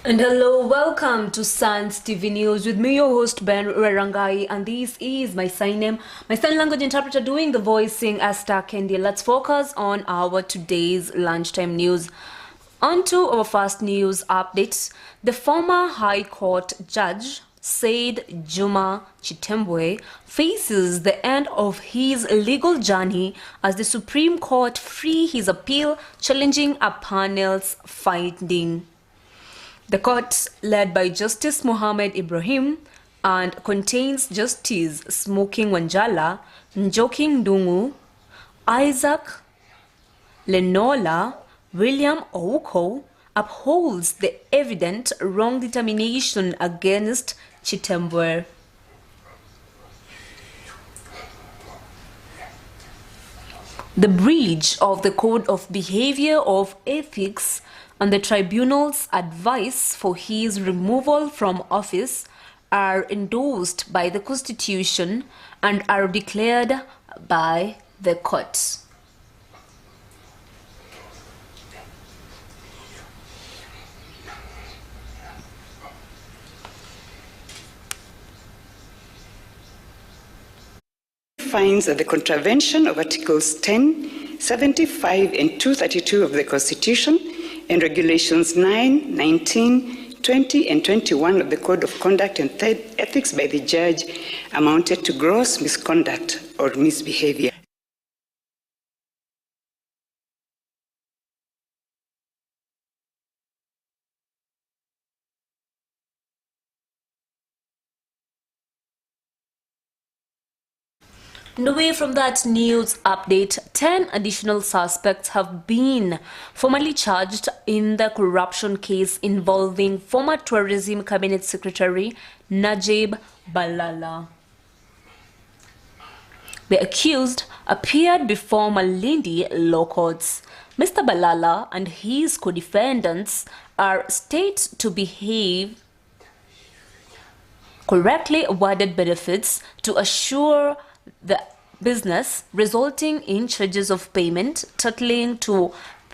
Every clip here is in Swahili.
And hello, welcome to Sans TV News with me, your host Ben Rerangai, and this is my sign name, my sign language interpreter doing the voicing as Kendi. Let's focus on our today's lunchtime news. On to our first news updates. The former High Court judge said Juma Chitembwe faces the end of his legal journey as the Supreme Court free his appeal challenging a panel's finding. The court, led by Justice Mohammed Ibrahim and contains Justice Smoking Wanjala, Njoki Ndungu, Isaac Lenola, William Ouko, upholds the evident wrong determination against Chitembwe. The breach of the Code of Behavior of Ethics and the tribunal's advice for his removal from office are endorsed by the Constitution and are declared by the court. Finds that the contravention of Articles 10, 75 and 232 of the Constitution and Regulations 9, 19, 20 and 21 of the Code of Conduct and Ethics by the judge amounted to gross misconduct or misbehavior. And away from that news update, 10 additional suspects have been formally charged in the corruption case involving former Tourism Cabinet Secretary Najib Balala. The accused appeared before Malindi law courts. Mr. Balala and his co-defendants are stated to behave correctly, awarded benefits to assure the business, resulting in charges of payment totaling to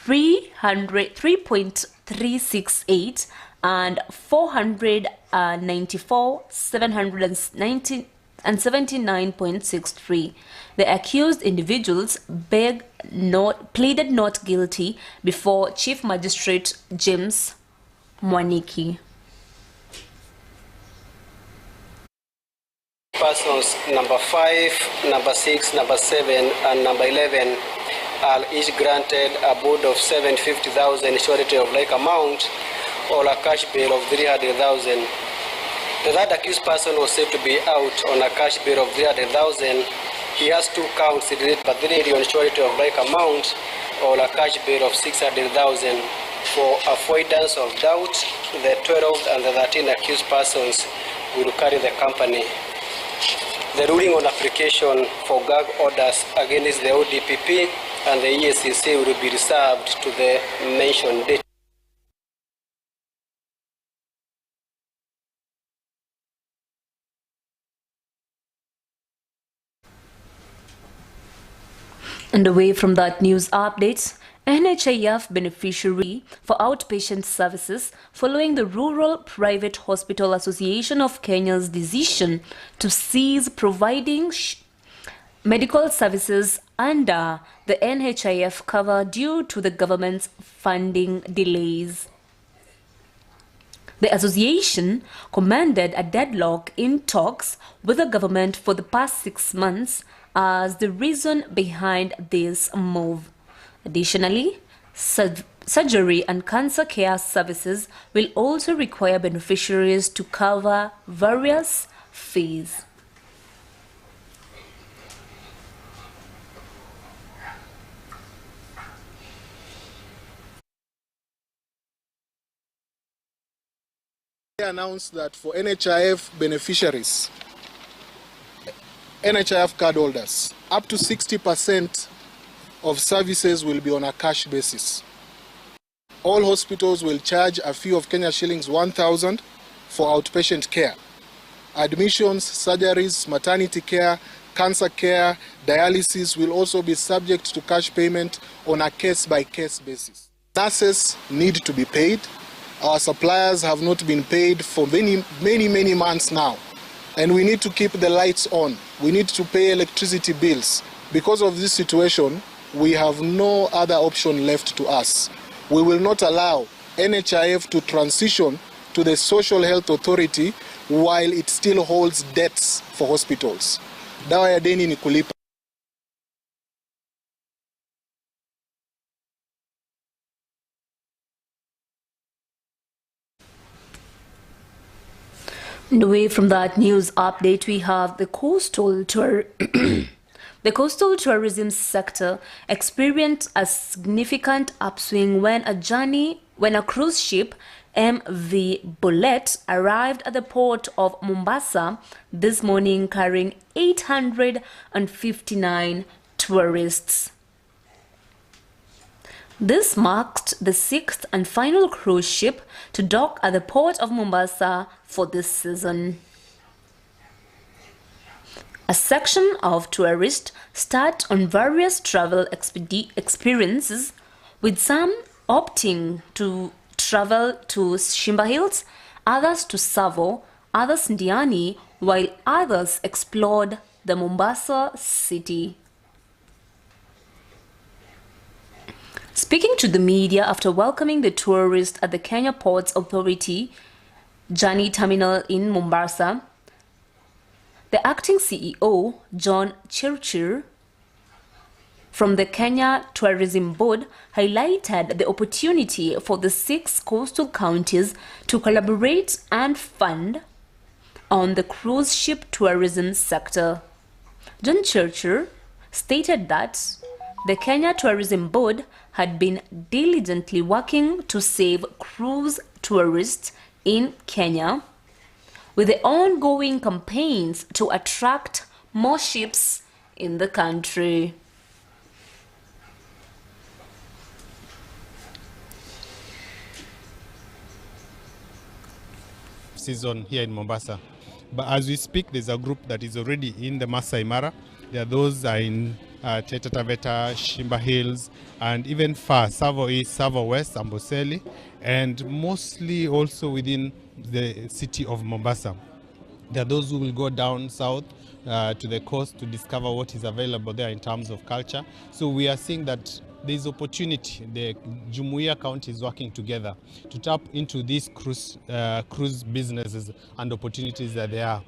3.368 and 494,779.63. The accused individuals pleaded not guilty before Chief Magistrate James Mwaniki. Persons number 5, number 6, number 7, and number 11 are each granted a bond of 750,000 surety of like amount or a cash bail of 300,000. The third accused person was said to be out on a cash bail of 300,000. He has 2 counts related to 3 million surety of like amount or a cash bail of 600,000. For avoidance of doubt, the 12th and the 13th accused persons will carry the company. The ruling on application for gag orders against the ODPP and the EACC will be reserved to the mentioned date. And away from that news updates, NHIF beneficiary for outpatient services following the Rural Private Hospital Association of Kenya's decision to cease providing medical services under the NHIF cover due to the government's funding delays. The association commended a deadlock in talks with the government for the past 6 months as the reason behind this move. Additionally, surgery and cancer care services will also require beneficiaries to cover various fees. They announced that for NHIF beneficiaries, NHIF cardholders, up to 60% of services will be on a cash basis. All hospitals will charge a fee of Kenya shillings 1,000 for outpatient care. Admissions, surgeries, maternity care, cancer care, dialysis will also be subject to cash payment on a case-by-case basis. Nurses need to be paid, Our suppliers have not been paid for many months now. And we need to keep the lights on. We need to pay electricity bills. Because of this situation, we have no other option left to us. We will not allow NHIF to transition to the Social Health Authority while it still holds debts for hospitals. Dawa ya deni ni kulipa. And away from that news update, we have the coastal tour. The coastal tourism sector experienced a significant upswing when a cruise ship MV Bullet arrived at the port of Mombasa this morning carrying 859 tourists. This marked the sixth and final cruise ship to dock at the port of Mombasa for this season. A section of tourists start on various travel experiences, with some opting to travel to Shimba Hills, others to Savo, others Ndiani, while others explored the Mombasa city. Speaking to the media after welcoming the tourists at the Kenya Ports Authority Jani Terminal in Mombasa, the acting CEO, John Chirchir, from the Kenya Tourism Board, highlighted the opportunity for the 6 coastal counties to collaborate and fund on the cruise ship tourism sector. John Chirchir stated that the Kenya Tourism Board had been diligently working to save cruise tourists in Kenya, with the ongoing campaigns to attract more ships in the country. Season here in Mombasa. But as we speak, there's a group that is already in the Masai Mara. There are those are in Taita Taveta, Shimba Hills, and even far, Savo East, Savo West, Amboseli, and mostly also within the city of Mombasa. There are those who will go down south to the coast to discover what is available there in terms of culture. So we are seeing that there is opportunity. The Jumuiya County is working together to tap into these cruise businesses and opportunities that there are.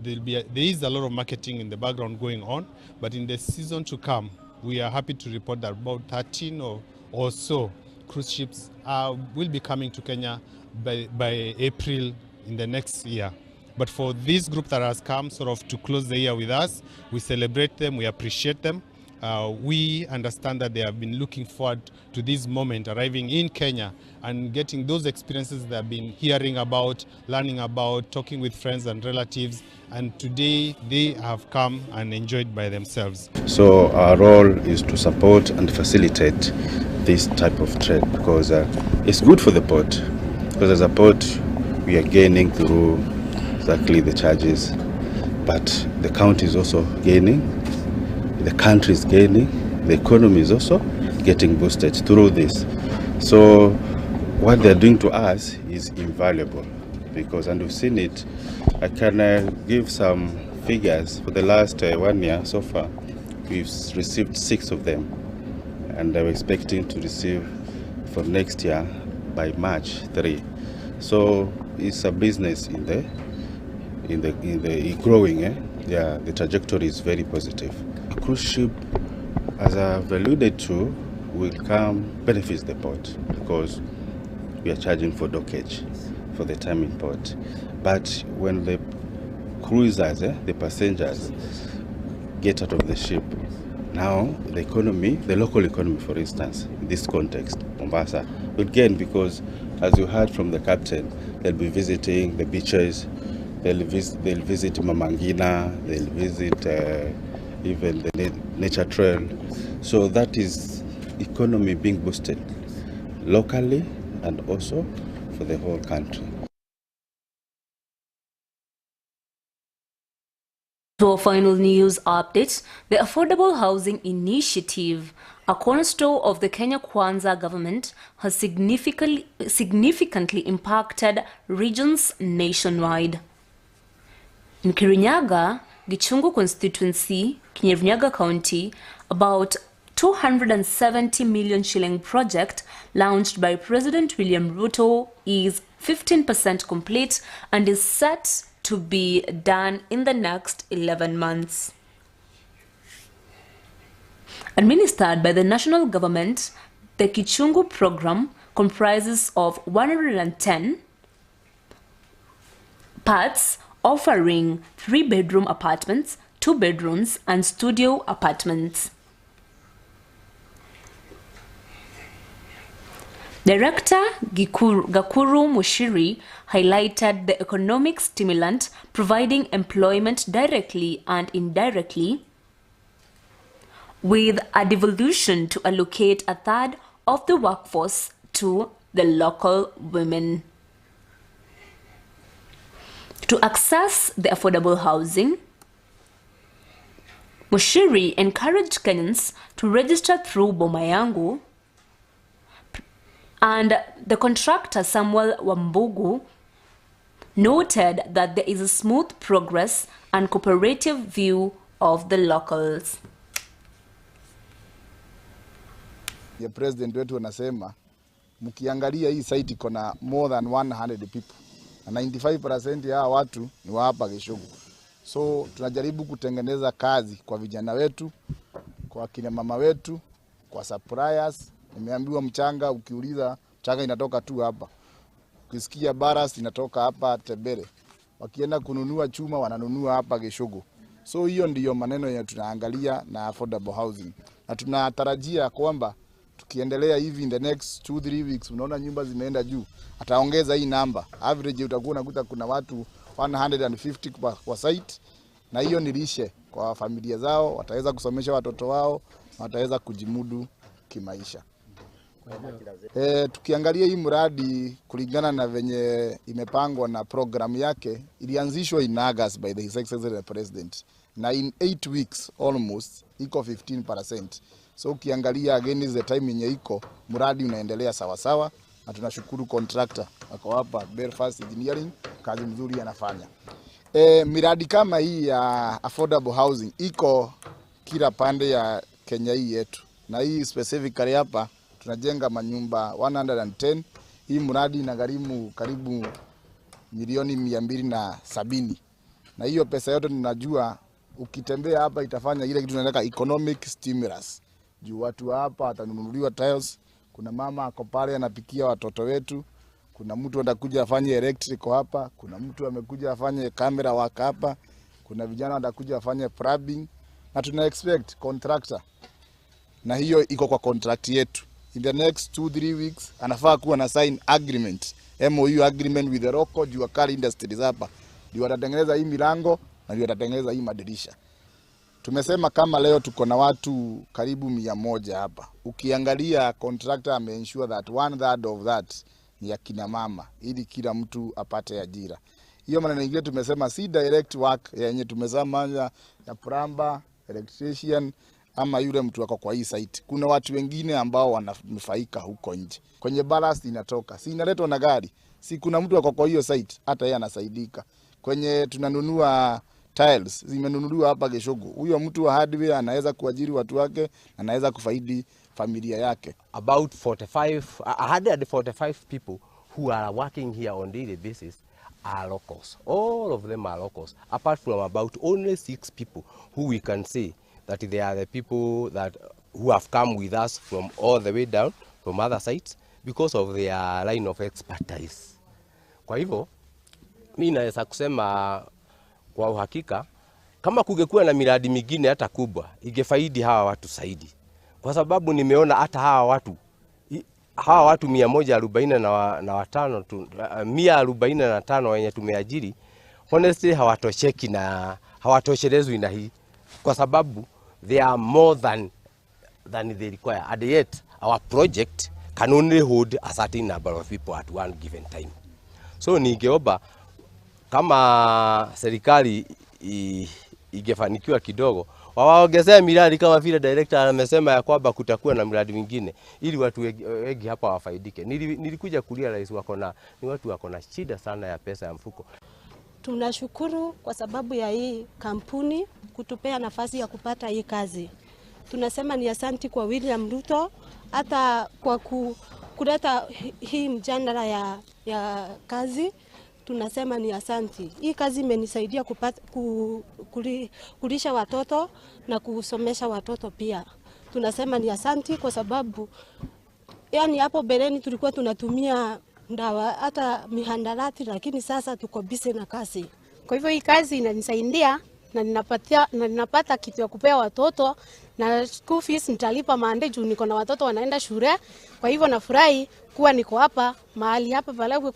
There is a lot of marketing in the background going on, but in the season to come, we are happy to report that about 13 or so cruise ships will be coming to Kenya by April in the next year. But for this group that has come sort of to close the year with us, we celebrate them, we appreciate them. We understand that they have been looking forward to this moment, arriving in Kenya and getting those experiences they have been hearing about, learning about, talking with friends and relatives. And today they have come and enjoyed by themselves. So our role is to support and facilitate this type of trade because it's good for the port. Because as a port, we are gaining through exactly the charges, but the county is also gaining. The country is gaining, the economy is also getting boosted through this. So what they're doing to us is invaluable because, and we've seen it, I can give some figures for the last 1 year so far. We've received 6 of them and I'm expecting to receive for next year by March 3. So it's a business in the growing. Yeah, the trajectory is very positive. A cruise ship, as I've alluded to, will come benefits the port because we are charging for dockage for the time in port. But when the cruisers, the passengers, get out of the ship, now the economy, the local economy, for instance, in this context, Mombasa, will gain because, as you heard from the captain, they'll be visiting the beaches. They'll visit Mamangina, they'll visit even the nature trail. So that is economy being boosted locally and also for the whole country. To our final news updates, the Affordable Housing Initiative, a cornerstone of the Kenya Kwanza government, has significantly impacted regions nationwide. In Kirinyaga, Gichungu constituency, Kirinyaga County, about 270 million shilling project launched by President William Ruto is 15% complete and is set to be done in the next 11 months. Administered by the national government, the Kichungu program comprises of 110 parts offering 3-bedroom apartments, 2 bedrooms, and studio apartments. Director Gakuru Mushiri highlighted the economic stimulant providing employment directly and indirectly, with a devolution to allocate a third of the workforce to the local women. To access the affordable housing, Mushiri encouraged Kenyans to register through Boma Yangu, and the contractor Samuel Wambugu noted that there is a smooth progress and cooperative view of the locals. The president wetu anasema mkiangalia hii site iko na more than 100 people na 95% ya watu ni wa hapa Gishugu. So tunajaribu kutengeneza kazi kwa vijana wetu, kwa kina mama wetu, kwa suppliers. Nimeambiwa mchanga, ukiuliza mchanga inatoka tu hapa. Ukisikia baras inatoka hapa Tebere. Wakienda kununua chuma wananunua hapa Gishugu. So hiyo ndiyo maneno ya tunaangalia na affordable housing. Na tunatarajia kwamba tukiendelea hivi in the next 2-3 weeks unaona nyumba zimeenda juu. Ataongeza hii namba. Average utakuwa unakuta kuna watu 150 kwa site, na hiyo ni lishe kwa familia zao, wataweza kusomesha watoto wao, wataweza kujimudu kimaisha. Tukiangalia hii mradi kulingana na venye imepangwa na program yake, ilianzishwa in August by the His Excellency President, na in 8 weeks almost iko 15%. So ukiangalia again is the time yenye iko mradi unaendelea sawa sawa, na tunashukuru contractor wako hapa Belfast Engineering, kazi mzuri anafanya. Miradi kama hii ya affordable housing iko kila pande ya Kenya hii yetu, na hii specifically hapa tunajenga manyumba 110. Hii mradi inagharimu karibu milioni 270, na hiyo pesa yote tunajua ukitembea hapa itafanya ile kitu tunaita economic stimulus. Juu watu hapa watanunuliwa tiles, kuna mama ako pale anapikia watoto wetu, kuna mtu atakuja afanye electrical hapa, kuna mtu amekuja afanye camera work hapa, kuna vijana watakuja afanye plumbing, na tuna expect contractor, na hiyo iko kwa contract yetu. In the next 2-3 weeks anafaa kuwa na sign agreement, MOU agreement with the local jua industries hapa. Ndio watatengeneza hii milango na ndio watatengeneza hii madirisha. Tumesema kama leo tuko na watu karibu 100 hapa. Ukiangalia contractor ame-ensure that 1/3 of that ni ya kina mama, ili kila mtu apate ajira. Hiyo maana nyingine tumesema si direct work yenye tumesema ya plumber, electrician ama yule mtu wako kwa hii site. Kuna watu wengine ambao wananufaika huko nje. Kwenye ballast inatoka, si inaletwa na gari. Si kuna mtu wako kwa hiyo site, hata yeye anasaidika. Kwenye tunanunua tiles zimenunuliwa hapa Gishugu. Huyo mtu wa hardware anaweza kuajiri watu wake, anaweza kufaidi familia yake. About 145 people who are working here on daily basis are locals. All of them are locals, apart from about only 6 people who we can say that they are the people that who have come with us from all the way down from other sites because of their line of expertise. Kwa hivyo mimi naweza kusema kwa uhakika kama kungekuwa na miradi mingine hata kubwa ingefaidi hawa watu zaidi, kwa sababu nimeona hata hawa watu 145 wenye tumeajiri honestly hawatosheki na hawatoshelezwi na hii, kwa sababu they are more than they require, and yet our project can only hold a certain number of people at one given time. So ningeomba kama serikali ingefanikiwa kidogo, wawaongezea miradi kama vile director amesema ya kwamba kutakuwa na miradi mingine ili watu wengi hapa wafaidike. Nilikuja kulia rais ni watu wako na shida sana ya pesa ya mfuko. Tunashukuru kwa sababu ya hii kampuni kutupea nafasi ya kupata hii kazi. Tunasema ni asanti kwa William Ruto hata kwa kuleta hii mjadala ya kazi. Tunasema ni asanti. Hii kazi imenisaidia kulisha watoto na kusomesha watoto pia. Tunasema ni asanti kwa sababu yani hapo beleni tulikuwa tunatumia ndawa hata mihandarati, lakini sasa tuko busy na kazi. Kwa hivyo hii kazi inanisaidia na ninapata kitu ya kupea watoto na school fees nitalipa Monday juu niko na watoto wanaenda shule. Kwa hivyo nafurahi kuwa niko hapa mahali hapa Valawi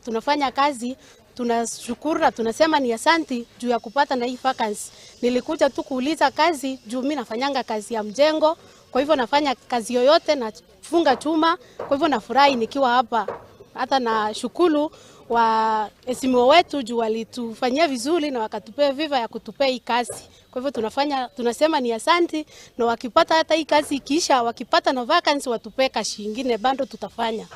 tunafanya kazi. Tunashukuru na tunasema ni asanti juu ya kupata na hii vacancy. Nilikuja tu kuuliza kazi juu mimi nafanyanga kazi ya mjengo. Kwa hivyo nafanya kazi yoyote na funga chuma. Kwa hivyo nafurahi nikiwa hapa. Hata na shukuru wa esimo wetu juu walitufanyia vizuri na wakatupea viva ya kutupea hii kazi. Kwa hivyo tunasema ni asanti, na wakipata hata hii kazi ikiisha, wakipata na vacancy watupee kazi nyingine bado tutafanya.